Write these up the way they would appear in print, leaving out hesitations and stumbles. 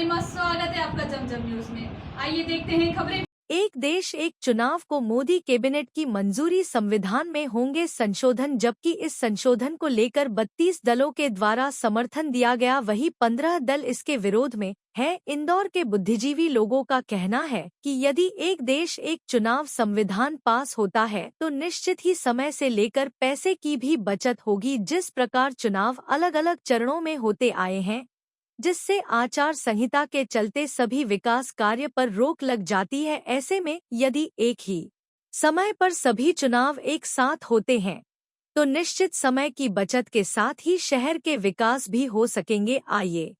गरिमा, स्वागत है आपका जमजम न्यूज में। आइए देखते हैं खबरें। एक देश एक चुनाव को मोदी कैबिनेट की मंजूरी। संविधान में होंगे संशोधन, जबकि इस संशोधन को लेकर 32 दलों के द्वारा समर्थन दिया गया, वही 15 दल इसके विरोध में है। इंदौर के बुद्धिजीवी लोगों का कहना है कि यदि एक देश एक चुनाव संविधान पास होता है तो निश्चित ही समय से लेकर पैसे की भी बचत होगी। जिस प्रकार चुनाव अलग अलग चरणों में होते आए हैं, जिससे आचार संहिता के चलते सभी विकास कार्य पर रोक लग जाती है, ऐसे में यदि एक ही समय पर सभी चुनाव एक साथ होते हैं तो निश्चित समय की बचत के साथ ही शहर के विकास भी हो सकेंगे। आइए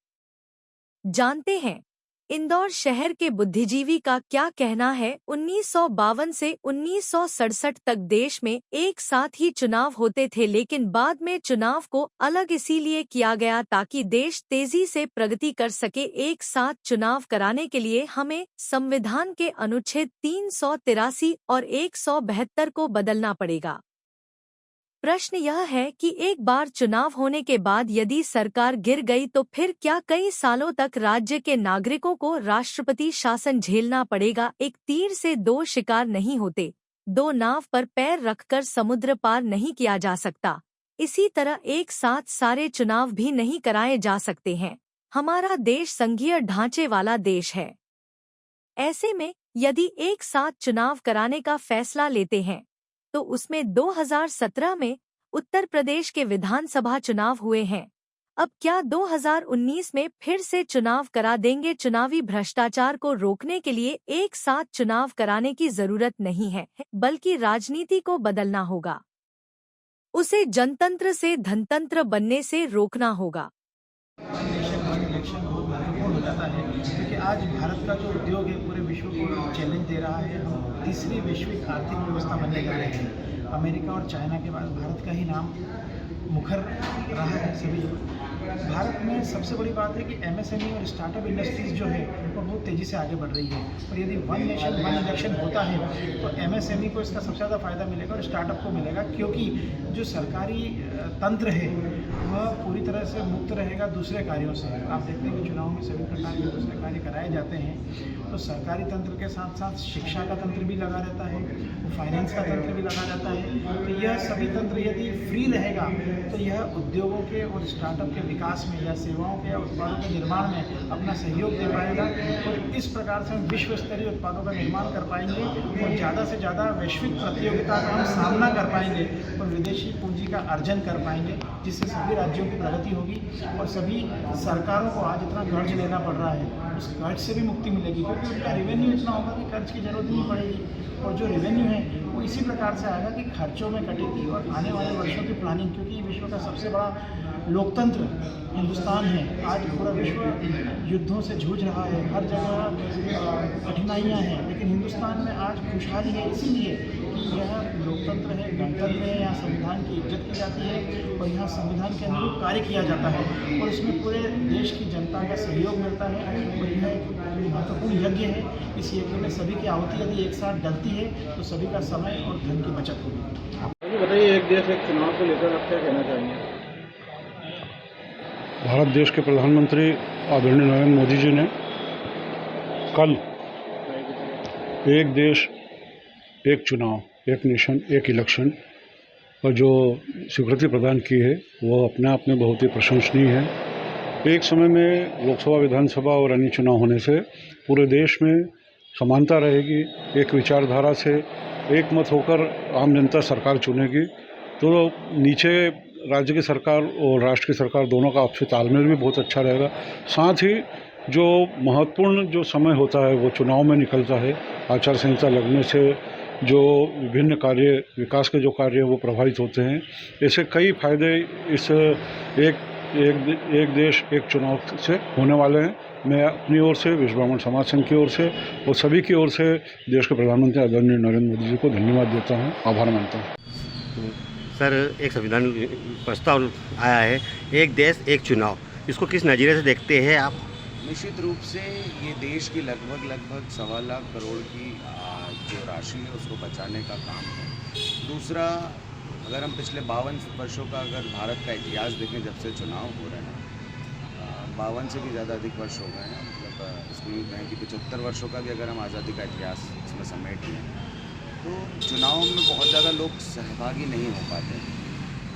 जानते हैं इंदौर शहर के बुद्धिजीवी का क्या कहना है। 1952 से 1967 तक देश में एक साथ ही चुनाव होते थे, लेकिन बाद में चुनाव को अलग इसीलिए किया गया ताकि देश तेजी से प्रगति कर सके। एक साथ चुनाव कराने के लिए हमें संविधान के अनुच्छेद 383 और 172 को बदलना पड़ेगा। प्रश्न यह है कि एक बार चुनाव होने के बाद यदि सरकार गिर गई तो फिर क्या कई सालों तक राज्य के नागरिकों को राष्ट्रपति शासन झेलना पड़ेगा। एक तीर से दो शिकार नहीं होते, दो नाव पर पैर रखकर समुद्र पार नहीं किया जा सकता। इसी तरह एक साथ सारे चुनाव भी नहीं कराए जा सकते हैं। हमारा देश संघीय ढांचे वाला देश है। ऐसे में यदि एक साथ चुनाव कराने का फैसला लेते हैं तो उसमें 2017 में उत्तर प्रदेश के विधानसभा चुनाव हुए हैं। अब क्या 2019 में फिर से चुनाव करा देंगे। चुनावी भ्रष्टाचार को रोकने के लिए एक साथ चुनाव कराने की जरूरत नहीं है, बल्कि राजनीति को बदलना होगा। उसे जनतंत्र से धनतंत्र बनने से रोकना होगा। इलेक्शन बहुत महत्वपूर्ण हो जाता है, क्योंकि आज भारत का जो उद्योग है पूरे विश्व को चैलेंज दे रहा है। हम तीसरी वैश्विक आर्थिक व्यवस्था बनने जा रहे हैं। अमेरिका और चाइना के बाद भारत का ही नाम मुखर रहा है सभी। भारत में सबसे बड़ी बात है कि एमएसएमई और स्टार्टअप इंडस्ट्रीज जो है वो बहुत तेज़ी से आगे बढ़ रही है। और यदि वन नेशन वन इलेक्शन होता है तो एमएसएमई को इसका सबसे ज़्यादा फायदा मिलेगा और स्टार्टअप को मिलेगा, क्योंकि जो सरकारी तंत्र है वह पूरी तरह से मुक्त रहेगा दूसरे कार्यों से। आप देखते हैं कि चुनाव में सभी प्रकार के दूसरे कार्य कराए जाते हैं, तो सरकारी तंत्र के साथ साथ शिक्षा का तंत्र भी लगा रहता है, फाइनेंस का तंत्र भी लगा रहता है। तो यह सभी तंत्र यदि फ्री रहेगा तो यह उद्योगों के और स्टार्टअप के विकास में या सेवाओं के या उत्पादों के निर्माण में अपना सहयोग दे पाएगा। और इस प्रकार से हम विश्व स्तरीय उत्पादों का निर्माण कर पाएंगे और ज़्यादा से ज़्यादा वैश्विक प्रतियोगिता का हम सामना कर पाएंगे और विदेशी पूंजी का अर्जन कर पाएंगे, जिससे सभी राज्यों की प्रगति होगी और सभी सरकारों को आज इतना कर्ज लेना पड़ रहा है उस कर्ज से भी मुक्ति मिलेगी, क्योंकि उनका रेवेन्यू इतना होगा कि कर्ज की जरूरत नहीं पड़ेगी। और जो रेवेन्यू है वो इसी प्रकार से आएगा कि खर्चों में कटेगी और आने वाले वर्षों की प्लानिंग, क्योंकि विश्व का सबसे बड़ा लोकतंत्र हिंदुस्तान है। आज पूरा विश्व युद्धों से जूझ रहा है, हर जगह कठिनाइयाँ हैं, लेकिन हिंदुस्तान में आज खुशहाली है इसीलिए कि यह लोकतंत्र है, गणतंत्र है। यहाँ संविधान की इज्जत की जाती है और यहाँ संविधान के अनुरूप कार्य किया जाता है और इसमें पूरे देश की जनता का सहयोग मिलता है। और यह एक महत्वपूर्ण यज्ञ है। इस यज्ञ में सभी की आहुति यदि एक साथ डलती है तो सभी का समय और धन की बचत होगी। बताइए, एक देश एक चुनाव को लेकर आप क्या कहना चाहेंगे? भारत देश के प्रधानमंत्री आदरणीय नरेंद्र मोदी जी ने कल एक देश एक चुनाव, एक नेशन एक इलेक्शन पर जो स्वीकृति प्रदान की है वो अपने आप में बहुत ही प्रशंसनीय है। एक समय में लोकसभा, विधानसभा और अन्य चुनाव होने से पूरे देश में समानता रहेगी, एक विचारधारा से एक मत होकर आम जनता सरकार चुनेगी, तो नीचे राज्य की सरकार और राष्ट्र की सरकार दोनों का आपसी तालमेल भी बहुत अच्छा रहेगा। साथ ही जो महत्वपूर्ण जो समय होता है वो चुनाव में निकलता है। आचार संहिता लगने से जो विभिन्न कार्य, विकास के जो कार्य वो प्रभावित होते हैं। ऐसे कई फायदे इस एक देश एक चुनाव से होने वाले हैं। मैं अपनी ओर से, विश्व ब्राह्मण समाज संघ की ओर से और सभी की ओर से देश के प्रधानमंत्री आदरणीय नरेंद्र मोदी जी को धन्यवाद देता हूँ, आभार मानता हूँ। सर, एक संविधान प्रस्ताव आया है, एक देश एक चुनाव, इसको किस नज़रिए से देखते हैं आप? निश्चित रूप से ये देश की लगभग 1.25 लाख करोड़ की जो राशि है उसको बचाने का काम है। दूसरा, अगर हम पिछले 52 वर्षों का अगर भारत का इतिहास देखें, जब से चुनाव हो रहे हैं, 52 से भी ज़्यादा अधिक वर्ष हो गए हैं, मतलब स्कूल में कि 75 वर्षों का भी अगर हम आज़ादी का इतिहास इसमें समेट लें तो चुनाव में बहुत ज़्यादा लोग सहभागी नहीं हो पाते।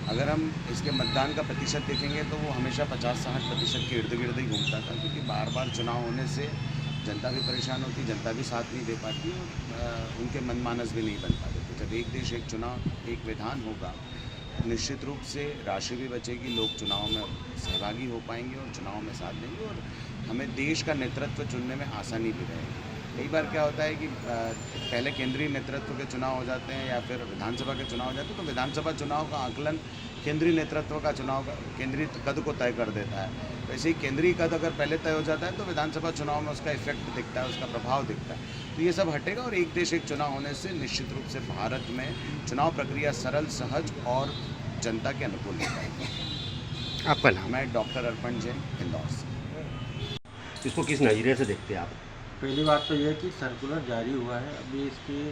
अगर हम इसके मतदान का प्रतिशत देखेंगे तो वो हमेशा 50-60% के इर्द गिर्द ही घूमता था, क्योंकि बार बार चुनाव होने से जनता भी परेशान होती, जनता भी साथ नहीं दे पाती और उनके मनमानस भी नहीं बन पाते। तो जब एक देश एक चुनाव एक विधान होगा, निश्चित रूप से राशि भी बचेगी, लोग चुनाव में सहभागी हो पाएंगे और चुनाव में साथ देंगे और हमें देश का नेतृत्व चुनने में आसानी भी रहेगी। कई बार क्या होता है कि पहले केंद्रीय नेतृत्व के चुनाव हो जाते हैं या फिर विधानसभा के चुनाव हो जाते हैं, तो विधानसभा चुनाव का आकलन केंद्रीय नेतृत्व का चुनाव का केंद्रीय कद को तय कर देता है। वैसे ही केंद्रीय कद अगर पहले तय हो जाता है तो विधानसभा चुनाव में उसका इफेक्ट दिखता है, उसका प्रभाव दिखता है। तो ये सब हटेगा और एक देश एक चुनाव होने से निश्चित रूप से भारत में चुनाव प्रक्रिया सरल, सहज और जनता के अनुकूल हो पाएगी। आपका नाम? मैं डॉक्टर अर्पण जैन, इंदौर से। इसको किस नज़रिए से देखते हैं आप? पहली बात तो यह कि सर्कुलर जारी हुआ है, अभी इसकी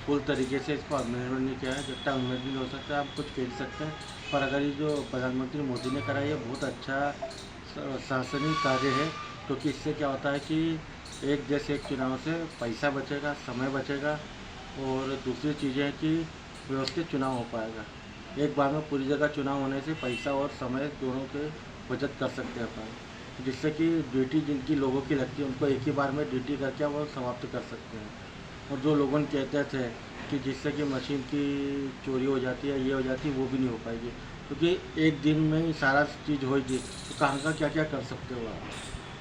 फुल तरीके से इसको अमेंडमेंट नहीं किया है। जब तक अमेंडमेंट हो सकता है आप कुछ कह सकते हैं, पर अगर ये जो प्रधानमंत्री मोदी ने करा ये बहुत अच्छा शासनिक कार्य है, क्योंकि इससे क्या होता है कि एक देश एक चुनाव से पैसा बचेगा, समय बचेगा और दूसरी चीज़ें हैं कि व्यवस्थित चुनाव हो पाएगा। एक बार में पूरी जगह चुनाव होने से पैसा और समय दोनों के बचत कर सकते हैं अपन, जिससे कि ड्यूटी जिनकी लोगों की लगती है उनको एक ही बार में ड्यूटी करके वो समाप्त कर सकते हैं। और जो लोगों ने कहते थे कि जिससे कि मशीन की चोरी हो जाती है, ये हो जाती है, वो भी नहीं हो पाएगी, क्योंकि एक दिन में ही सारा चीज़ होगी तो कहाँ का क्या क्या कर सकते हो आप।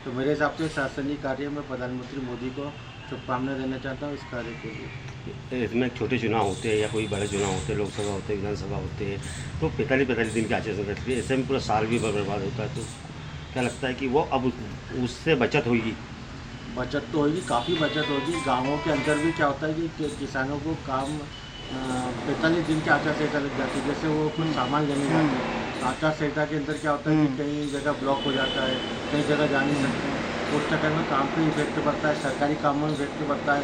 तो मेरे हिसाब से शासनिक कार्य में प्रधानमंत्री मोदी को शुभकामनाएं देना चाहता हूँ इस कार्य के लिए। इसमें छोटे चुनाव होते हैं या कोई बड़े चुनाव होते हैं, लोकसभा होते हैं, विधानसभा होते हैं, तो 45 दिन की आचार संहिता रहती है, ऐसे में पूरा साल भी बर्बाद होता है। तो क्या लगता है कि वो अब उससे बचत होगी? बचत तो होगी, काफ़ी बचत होगी। गाँवों के अंदर भी क्या होता है कि किसानों को काम 45 दिन की आचार संहिता लग जाती है। जैसे वो कुछ सामान लेने जाते हैं, आचार संहिता के अंदर क्या होता है कि कई जगह ब्लॉक हो जाता है, कई जगह जा नहीं सकते हैं, उस चक्कर में काम पे इफेक्ट पड़ता है, सरकारी कामों में इफेक्ट पड़ता है,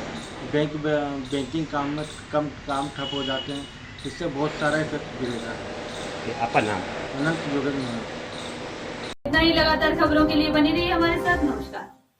बैंकिंग काम में कम काम ठप हो जाते हैं, इससे बहुत सारा इफेक्ट गिरेगा। आपका नाम? अनंत योगेंद्र। इतना ही लगातार खबरों के लिए बनी रही हमारे साथ। नमस्कार।